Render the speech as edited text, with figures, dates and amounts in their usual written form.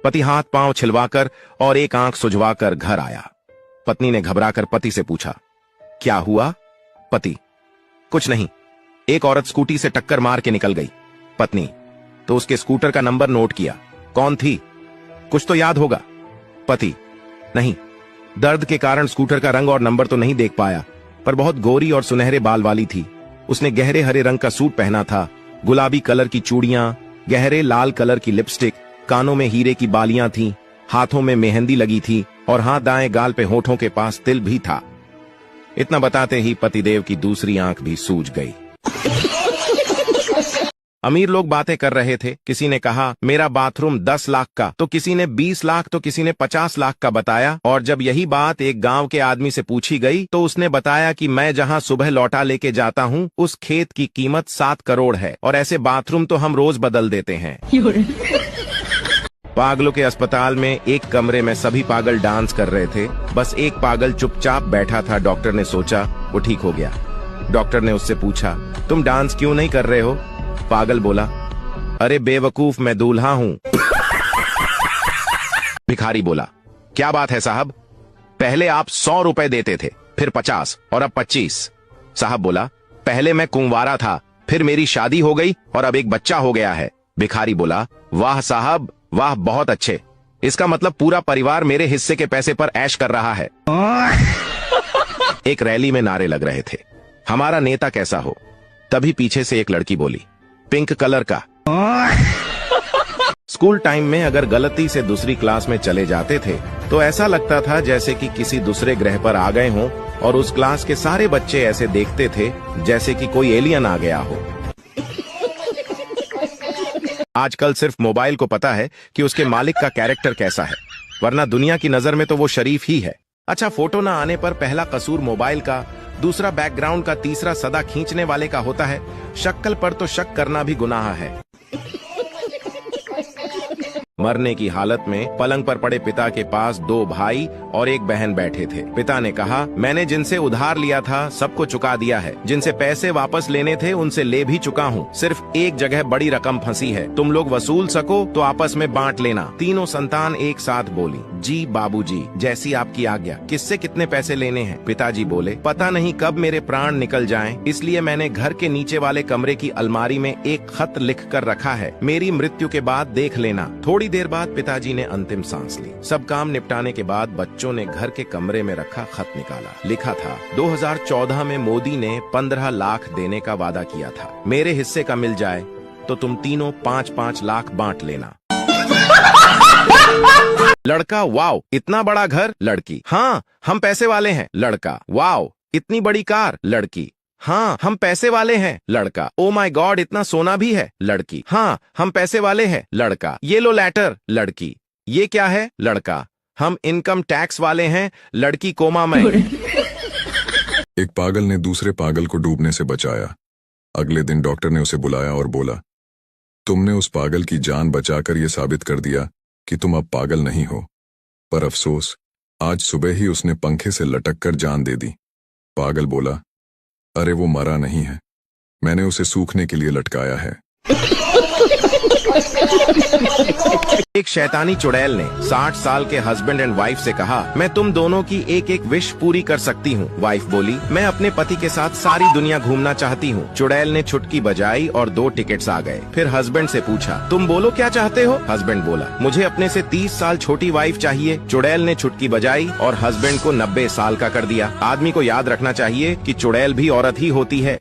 पति हाथ पांव छिलवाकर और एक आंख सुझवाकर घर आया। पत्नी ने घबराकर पति से पूछा, क्या हुआ? पति, कुछ नहीं, एक औरत स्कूटी से टक्कर मार के निकल गई। पत्नी, तो उसके स्कूटर का नंबर नोट किया? कौन थी? कुछ तो याद होगा। पति, नहीं, दर्द के कारण स्कूटर का रंग और नंबर तो नहीं देख पाया, पर बहुत गोरी और सुनहरे बाल वाली थी। उसने गहरे हरे रंग का सूट पहना था, गुलाबी कलर की चूड़ियां, गहरे लाल कलर की लिपस्टिक, कानों में हीरे की बालियां थीं, हाथों में मेहंदी लगी थी और हाथ दाएं गाल पे होठों के पास तिल भी था। इतना बताते ही पतिदेव की दूसरी आंख भी सूज गई। अमीर लोग बातें कर रहे थे। किसी ने कहा मेरा बाथरूम 10 लाख का, तो किसी ने 20 लाख, तो किसी ने 50 लाख का बताया। और जब यही बात एक गांव के आदमी से पूछी गई तो उसने बताया कि मैं जहां सुबह लौटा लेके जाता हूं उस खेत की कीमत 7 करोड़ है और ऐसे बाथरूम तो हम रोज बदल देते हैं। पागलों के अस्पताल में एक कमरे में सभी पागल डांस कर रहे थे, बस एक पागल चुपचाप बैठा था। डॉक्टर ने सोचा वो ठीक हो गया। डॉक्टर ने उससे पूछा, तुम डांस क्यों नहीं कर रहे हो? पागल बोला, अरे बेवकूफ, मैं दूल्हा हूं। भिखारी बोला, क्या बात है साहब, पहले आप 100 रुपए देते थे, फिर 50 और अब 25। साहब बोला, पहले मैं कुंवारा था, फिर मेरी शादी हो गई और अब एक बच्चा हो गया है। भिखारी बोला, वाह साहब वाह, बहुत अच्छे, इसका मतलब पूरा परिवार मेरे हिस्से के पैसे पर ऐश कर रहा है। एक रैली में नारे लग रहे थे, हमारा नेता कैसा हो। तभी पीछे से एक लड़की बोली, पिंक कलर का। स्कूल टाइम में अगर गलती से दूसरी क्लास में चले जाते थे तो ऐसा लगता था जैसे कि किसी दूसरे ग्रह पर आ गए हों और उस क्लास के सारे बच्चे ऐसे देखते थे जैसे कि कोई एलियन आ गया हो। आजकल सिर्फ मोबाइल को पता है कि उसके मालिक का कैरेक्टर कैसा है, वरना दुनिया की नजर में तो वो शरीफ ही है। अच्छा, फोटो ना आने पर पहला कसूर मोबाइल का, दूसरा बैकग्राउंड का, तीसरा सदा खींचने वाले का होता है। शक्ल पर तो शक करना भी गुनाह है। मरने की हालत में पलंग पर पड़े पिता के पास 2 भाई और एक बहन बैठे थे। पिता ने कहा, मैंने जिनसे उधार लिया था सबको चुका दिया है, जिनसे पैसे वापस लेने थे उनसे ले भी चुका हूँ, सिर्फ एक जगह बड़ी रकम फंसी है, तुम लोग वसूल सको तो आपस में बांट लेना। तीनों संतान एक साथ बोली, जी बाबूजी, जैसी आपकी आज्ञा। किससे कितने पैसे लेने हैं? पिताजी बोले, पता नहीं कब मेरे प्राण निकल जाएं, इसलिए मैंने घर के नीचे वाले कमरे की अलमारी में एक खत लिख कर रखा है, मेरी मृत्यु के बाद देख लेना। थोड़ी देर बाद पिताजी ने अंतिम सांस ली। सब काम निपटाने के बाद बच्चों ने घर के कमरे में रखा खत निकाला। लिखा था, 2014 में मोदी ने 15 लाख देने का वादा किया था, मेरे हिस्से का मिल जाए तो तुम तीनों 5-5 लाख बांट लेना। लड़का, वाव, इतना बड़ा घर। लड़की, हाँ हम पैसे वाले हैं। लड़का, वाव, इतनी बड़ी कार। लड़की, हाँ हम पैसे वाले हैं। लड़का, ओ माय गॉड, इतना सोना भी है। लड़की, हाँ हम पैसे वाले हैं। लड़का, ये लो लेटर। लड़की, ये क्या है? लड़का, हम इनकम टैक्स वाले हैं। लड़की कोमा में। एक पागल ने दूसरे पागल को डूबने से बचाया। अगले दिन डॉक्टर ने उसे बुलाया और बोला, तुमने उस पागल की जान बचाकर यह साबित कर दिया कि तुम अब पागल नहीं हो, पर अफसोस आज सुबह ही उसने पंखे से लटक कर जान दे दी। पागल बोला, अरे वो मरा नहीं है, मैंने उसे सूखने के लिए लटकाया है। एक शैतानी चुड़ैल ने 60 साल के हस्बैंड एंड वाइफ से कहा, मैं तुम दोनों की एक एक विश पूरी कर सकती हूँ। वाइफ बोली, मैं अपने पति के साथ सारी दुनिया घूमना चाहती हूँ। चुड़ैल ने छुटकी बजाई और 2 टिकट्स आ गए। फिर हस्बैंड से पूछा, तुम बोलो क्या चाहते हो? हस्बैंड बोला, मुझे अपने से 30 साल छोटी वाइफ चाहिए। चुड़ैल ने छुटकी बजाई और हस्बैंड को 90 साल का कर दिया। आदमी को याद रखना चाहिए कि चुड़ैल भी औरत ही होती है।